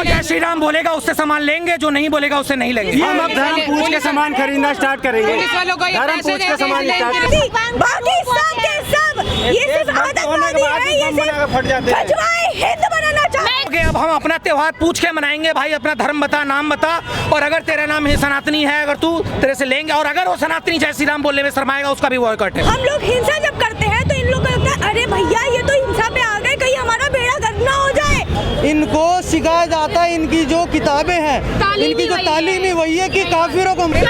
जो जय श्री राम बोलेगा उससे सामान लेंगे, जो नहीं बोलेगा उससे नहीं लेंगे। हम अब धर्म पूछ के सामान खरीदना स्टार्ट करेंगे। धर्म पूछ के सामान बाकी सब के सब ये सिर्फ आतंकवादी है, ये सिर्फ बचवाए हिंद बनाना चाहते हैं। अब हम अपना त्योहार पूछ के मनाएंगे, भाई अपना धर्म बता, नाम बता, और अगर तेरा नाम है सनातनी है, अगर तू तेरे से लेंगे, और अगर वो सनातनी जय श्री राम बोलने में शर्माएगा उसका भी बॉयकॉट है। हम लोग हिंसा जब करते हैं तो इन लोगों को लगता है अरे भैया ये तो हिंसा पे आ गए, कहीं हमारा बेड़ा गर्क ना हो जाए। इनको सिखाया जाता है, इनकी जो किताबें हैं, इनकी जो तालीम ही वही है कि काफिरों को भैया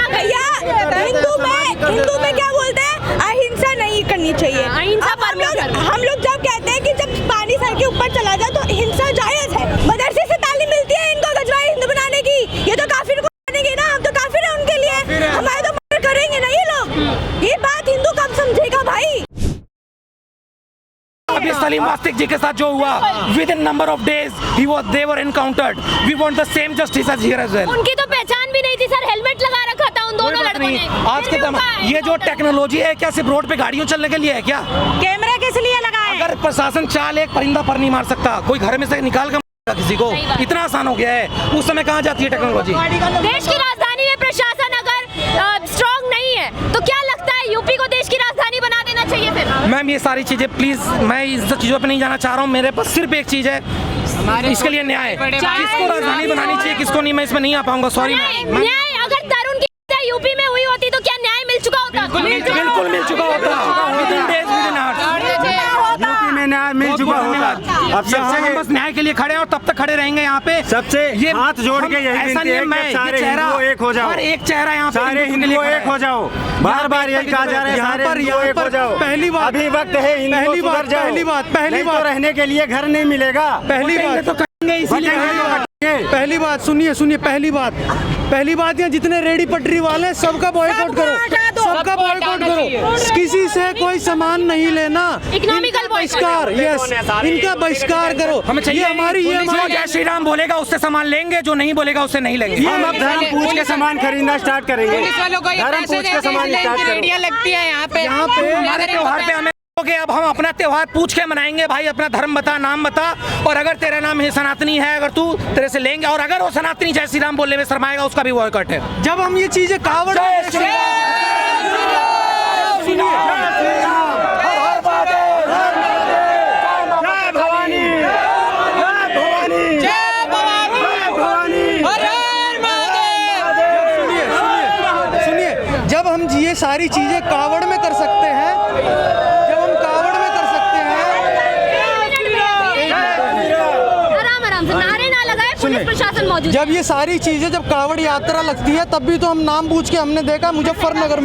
हिंदू में क्या बोलते हैं, अहिंसा नहीं करनी चाहिए। हम लोग जब कहते हैं कि जब पानी सर के ऊपर चला जाए तो हिंसा जायज है। मदरसे से तालीम मिलती है इनको गजवाए हिंद बनाने की, ये तो काफिर को बनेंगे ना, हम तो काफिर है उनके लिए, हमारे तो मर्डर करेंगे ना ये लोग। ये बात हिंदू कब समझेगा भाई। अभी सलीम वास्तिक जी के साथ जो हुआ, with in number of days they were encountered. We want the same justice as here as well. उनकी तो पहचान भी नहीं थी सर, हेलमेट लगा रखा था उन दोनों लड़कों ने। आज के समय ये जो टेक्नोलॉजी है क्या सिर्फ रोड पे गाड़ियों चलने के लिए है क्या? कैमरा किस लिए लगाए? अगर प्रशासन चाल एक परिंदा पर नहीं मार सकता, कोई घर में से निकाल कर किसी को, इतना आसान हो गया है। उस समय कहाँ जाती है टेक्नोलॉजी? देश की राजधानी में प्रशासन अगर स्ट्रॉन्ग नहीं है तो क्या लगता है यूपी को देश की राजधानी बना देना चाहिए फिर? मैम ये सारी चीजें प्लीज, मैं इस चीजों पे नहीं जाना चाह रहा हूँ। मेरे पास सिर्फ एक चीज है, इसके लिए न्याय। किसको राजधानी बनानी चाहिए, किसको नहीं, मैं इसमें नहीं आ पाऊंगा, सॉरी। न्याय अगर तरुण की यूपी में हुई होती तो क्या न्याय मिल चुका होता? बिल्कुल मिल चुका होता। Within days, within hours UP में न्याय मिल चुका होता। अब सबसे हम बस न्याय के लिए खड़े हैं और तब तक खड़े रहेंगे यहाँ पे। सबसे हाथ जोड़ के यही विनती है कि सारे हिंदू एक हो जाओ। हर एक चेहरा यहाँ पे सारे हिंदू एक हो जाओ। बार बार यही कहा जा रहा है, सारे हिंदू एक हो जाओ। पहली बात, अभी वक्त है हिंदू सुधर जाओ। पहली बात रहने के लिए घर नहीं मिलेगा। पहली बात तो करेंगे इसीलिए। पहली बात सुनिए, पहली बात यहाँ जितने रेडी पटरी वाले हैं सबका बॉयकॉट करो, सबका बॉयकॉट करो। किसी से कोई सामान नहीं लेना, इकोनॉमिकल बहिष्कार, यस, इनका बहिष्कार करो। ये हमारी जो जय श्री राम बोलेगा उससे सामान लेंगे, जो नहीं बोलेगा उससे नहीं लेंगे। हम अब धर्म पूछ के सामान खरीदना स्टार्ट करेंगे। धर्म पूछ के सामान स्टार्ट करेंगे। लगती है यहाँ पे हमारे त्योहार पे हमें अब हम अपना त्योहार पूछ के मनाएंगे, भाई अपना धर्म बता, नाम बता, और अगर तेरा नाम है सनातनी है, अगर तू तेरे से लेंगे, और अगर वो सनातनी जय श्री राम बोलने में शर्माएगा उसका भी बॉयकॉट है। जब हम ये चीजें कावड़ जब हम ये सारी चीजें कावड़ में कर सकते हैं, जब हम कावड़ में कर सकते हैं, आराम से नारे ना लगाए, पुलिस प्रशासन मौजूद। जब ये सारी चीजें, जब कावड़ यात्रा लगती है तब भी तो हम नाम पूछ के, हमने देखा मुजफ्फरनगर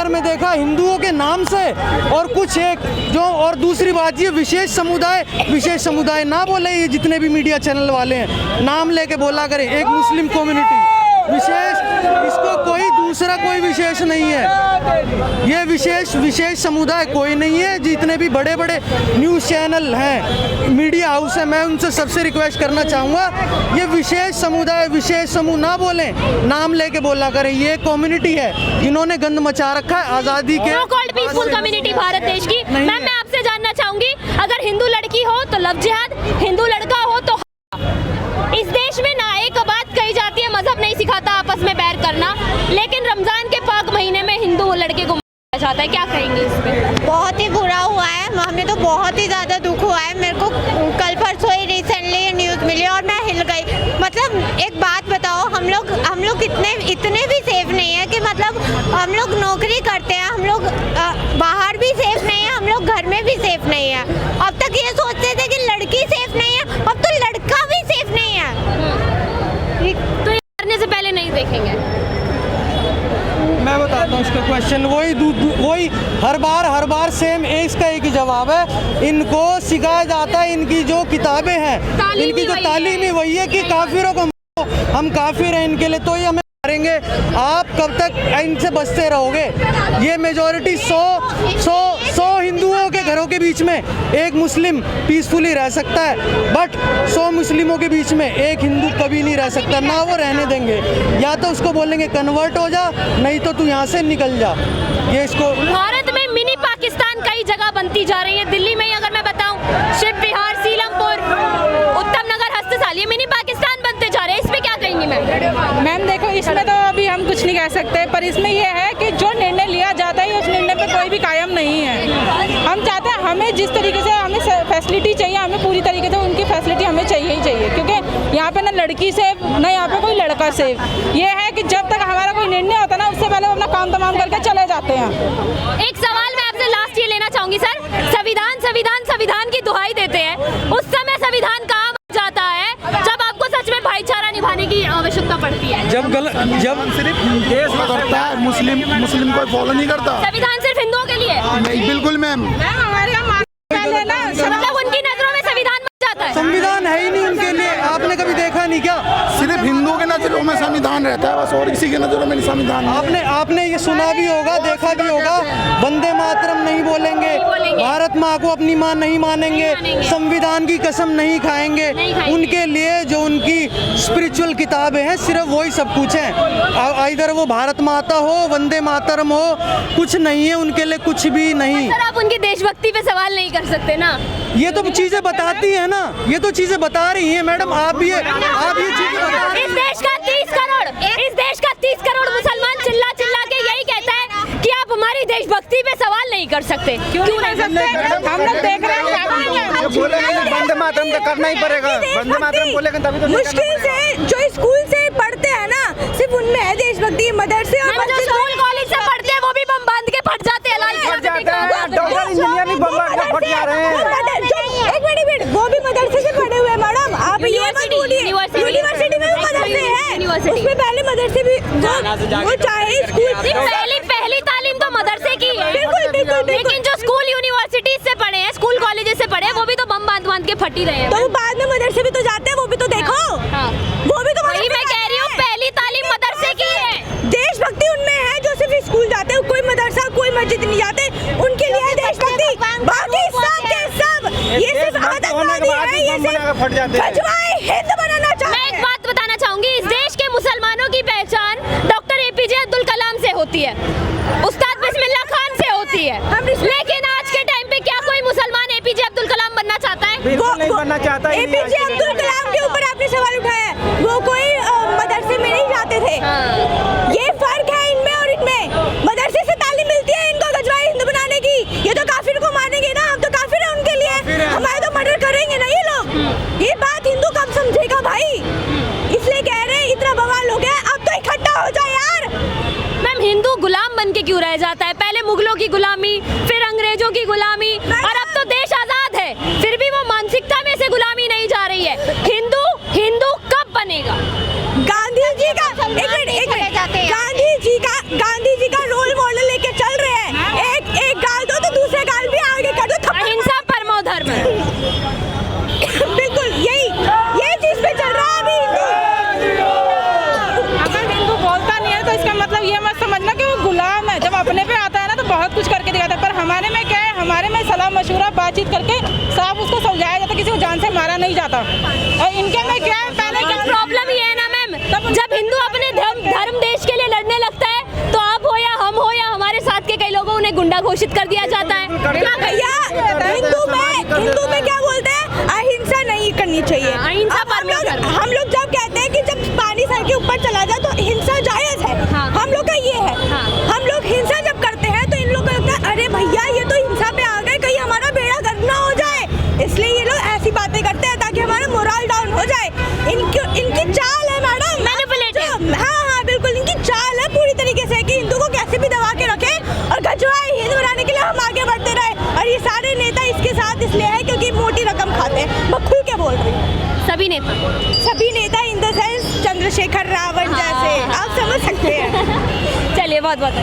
में देखा हिंदुओं के नाम से, और कुछ एक जो, और दूसरी बात ये विशेष समुदाय ना बोले, ये जितने भी मीडिया चैनल वाले हैं नाम लेके बोला करें, एक मुस्लिम कम्युनिटी विशेष, इसको कोई विशेष नहीं है, ये विशेष समुदाय कोई नहीं है। जितने भी बड़े बड़े न्यूज़ चैनल हैं, मीडिया हाउस है, मैं उनसे सबसे रिक्वेस्ट करना चाहूँगा, ये विशेष समुदाय, विशेष समूह ना बोलें, नाम लेके बोला करें। ये कम्युनिटी है जिन्होंने गंद मचा रखा है आज़ादी के। पीसफुल कम्युनिटी भारत देश की। मैम मैं आपसे जानना चाहूंगी, अगर हिंदू लड़की हो तो लव जिहाद, हिंदू लड़का हो तो इस देश में ना एक बात कही जाती है, मजहब नहीं सिखाता आपस में बैर करना, लेकिन रमजान के पाक महीने में हिंदू लड़के को मारा जाता है, क्या कहेंगे इस पे? बहुत ही बुरा हुआ है, हमें तो बहुत ही ज़्यादा दुख हुआ है। मेरे को कल परसों ही रिसेंटली ये न्यूज़ मिली और मैं हिल गई। मतलब एक बात बताओ, हम लोग इतने भी सेफ नहीं है कि मतलब हम लोग नौकरी करते हैं, हम लोग बाहर भी सेफ नहीं है, हम लोग घर में भी सेफ नहीं है। अब तक ये सोचते थे कि लड़की सेफ नहीं है, अब तो लड़का भी सेफ नहीं है। तो ये करने से पहले नहीं देखेंगे? मैं बताता हूँ इसका क्वेश्चन, वही हर बार सेम इसका एक ही जवाब है। इनको सिखाया जाता है, इनकी जो किताबें हैं, इनकी जो तालीम ही वही है कि काफिरों को हम काफिर हैं इनके लिए, तो ये हमें मारेंगे। आप कब तक इनसे बचते रहोगे? ये मेजॉरिटी 100 हिंदुओं के घरों के बीच में एक मुस्लिम पीसफुली रह सकता है, बट 100 मुस्लिमों के बीच में एक हिंदू कभी नहीं रह सकता, ना वो रहने देंगे। या तो उसको बोलेंगे कन्वर्ट हो जा, नहीं तो तू यहाँ से निकल जा। ये इसको भारत में मिनी पाकिस्तान कई जगह बनती जा रही है। दिल्ली में अगर मैं बताऊं, शिव विहार, सीलमपुर, उत्तम नगर, हस्तसाल, ये मिनी इसमें तो अभी हम कुछ नहीं कह सकते, पर इसमें ये है कि जो निर्णय लिया जाता है उस निर्णय पे कोई भी कायम नहीं है। हम चाहते हैं हमें जिस तरीके से हमें फैसिलिटी चाहिए, हमें पूरी तरीके से उनकी फैसिलिटी हमें चाहिए ही चाहिए, क्योंकि यहाँ पे ना लड़की सेफ ना यहाँ पे कोई लड़का सेफ। ये है कि जब तक हमारा कोई निर्णय होता है ना उससे पहले वो अपना काम तमाम करके चले जाते हैं। एक सवाल मैं आपसे लास्ट ये लेना चाहूंगी सर, संविधान संविधान संविधान की दुहाई देते हैं, उस समय संविधान कहाँ जाता है जब आपको सच में भाईचारा निभाने की आवश्यकता पड़ती है? जब सिर्फ देश में करता है, मुस्लिम कोई फॉलो नहीं करता। संविधान सिर्फ हिंदुओं के लिए? नहीं, बिल्कुल मैम। हमारे यहाँ मतलब उनकी नजरों में संविधान बन जाता है? संविधान है ही नहीं उनके लिए, आपने कभी देखा नहीं क्या? सिर्फ हिंदुओं के नजरों में संविधान रहता है बस, और किसी के नजरों में संविधान नहीं। आपने ये सुना भी होगा, देखा भी होगा, वंदे मातरम नहीं बोलेंगे, भारत माँ को अपनी माँ नहीं मानेंगे, संविधान की कसम नहीं खाएंगे। उनके लिए जो उनकी स्पिरिचुअल किताबें हैं सिर्फ वही सब कुछ है। इधर वो भारत माता हो, वंदे मातरम हो, कुछ नहीं है उनके लिए, कुछ भी नहीं। सर आप उनकी देशभक्ति पे सवाल नहीं कर सकते ना? ये तो चीजें बताती है ना, ये तो चीजें बता रही हैं मैडम, आप ये चीजें बता रही इस देश का 30 करोड़ मुसलमान चिल्ला चिल्ला के यही कहता है कि आप हमारी देशभक्ति पे सवाल नहीं कर सकते। क्यों नहीं सकते? हम लोग देख रहे हैं वंदे मातरम तो करना ही पड़ेगा, वंदे मातरम बोलेगा तभी तो। मुश्किल से जो स्कूल से पढ़ते हैं ना, सिर्फ उनमें है देशभक्ति। मदरसे और जो स्कूल कॉलेज से पढ़ते हैं वो भी बम बांध के फट जाते हैं, डॉक्टर इंजीनियर भी बम बांध के फट जा रहे हैं। एक मिनट, वो भी मदरसे से पढ़े हुए हैं मैडम, आप ये मत बोलिए। यूनिवर्सिटी में भी मदरसे हैं, उसमें पहले मदरसे भी वो चाहे स्कूल। पहली तालीम तो मदरसे की है, बिल्कुल। लेकिन जो स्कूल यूनिवर्सिटी से पढ़े हैं, स्कूल कॉलेजेस से पढ़े हैं, वो भी तो बम बांध के फट ही रहे हैं। तो बाद में मदरसे भी तो जाते हैं, वो भी तो देखो। वो भी तो वही मैं कह रही हूँ, पहली तालीम मदरसे की है। देशभक्ति उनमें है जो सिर्फ स्कूल जाते हैं, कोई मदरसा कोई मस्जिद नहीं जाते, उनके लिए है देशभक्ति। बाकी सब के सब ये सिर्फ आतंकवादी है, ये सिर्फ खजवाए हिंद बनाना चाहते हैं। मैं एक बात बताना चाहूंगी, इस देश के मुसलमानों की पहचान डॉक्टर APJ अब्दुल कलाम से होती है, उस्ताद बिस्मिल्लाह खान से होती है, लेकिन आज के टाइम पे क्या कोई मुसलमान APJ अब्दुल कलाम बनना चाहता है? बिल्कुल नहीं बनना चाहता। APJ अब्दुल कलाम के ऊपर आपने सवाल उठाया, वो कोई मदरसे में नहीं जाते थे। ये फर्क है इनमें और इनमें। मदरसे से तालीम मिलती है इनको गजवाए हिंद बनाने की। ये तो काफिर को मानेंगे ना, हम तो काफिर है उनके लिए, हमारे तो मर्डर करेंगे ना ये लोग। ये बात हिंदू कब समझेगा भाई? इसलिए कह रहे हैं इतना बवाल हो गया, अब तो इकट्ठा हो जाए यार। मैम हिंदू गुलाम बन के क्यों रह जाता है? पहले मुगलों की गुलामी, फिर अंग्रेजों की गुलामी, और अब तो देश आजाद है, फिर भी वो मानसिकता में से गुलामी नहीं जा रही है। हिंदू कब बनेगा? गांधी जी का गांधी जी का रोल मॉडल लेके चल रहे हैं। एक गाल दो तो दूसरे गाल भी आगे कर दो। अहिंसा परमो धर्म। बिल्कुल ये चीज पे चल रहा है अभी। अगर हिंदू बोलता नहीं है तो इसका मतलब ये मत समझना कि वो गुलाम है। जब अपने पे आता है ना तो बहुत कुछ करके दिखाता है, पर हमारे में क्या है, हमारे में सलाह मशूरा बातचीत करके साफ उसको समझाया जाता, किसी को जान से मारा नहीं जाता। और इनके में क्या है, पहले क्या प्रॉब्लम ये है ना मैम, जब हिंदू अपने धर्म देश के लिए लड़ने लगता है तो आप हो या हम हो या हमारे साथ के कई लोगों उन्हें गुंडा घोषित कर दिया जाता है। भैया हिंदू में क्या बोलते हैं, अहिंसा नहीं करनी चाहिए। अहिंसा परमो धर्म। हम लोग जब कहते हैं कि जब पानी सर के ऊपर चला जाए तो हिंसा जायज है, हम लोग का ये है। हम लोग हिंसा जब करते हैं तो इन लोगों को लगता है अरे भैया ये तो हिंसा पे आ गए, कहीं हमारा बेड़ा गर्क ना हो जाए, इसलिए ये लोग ऐसी बातें करते हैं ताकि हमारा मोरल डाउन हो जाए। इनकी चाल है मैडम, मैनिपुलेटिव। हाँ बिल्कुल, इनकी चाल है पूरी तरीके से कि हिंदू को कैसे भी दबा के रखे और गजवाए हिंद बनाने के लिए हम आगे बढ़ते रहे। और ये सारे नेता इसके साथ इसलिए है क्योंकि मोटी रकम खाते हैं। मैं खुल के बोल रही हूँ, सभी नेता in the sense Chandrashekhar Ravan जैसे, आप समझ सकते हैं। चलिए बहुत बहुत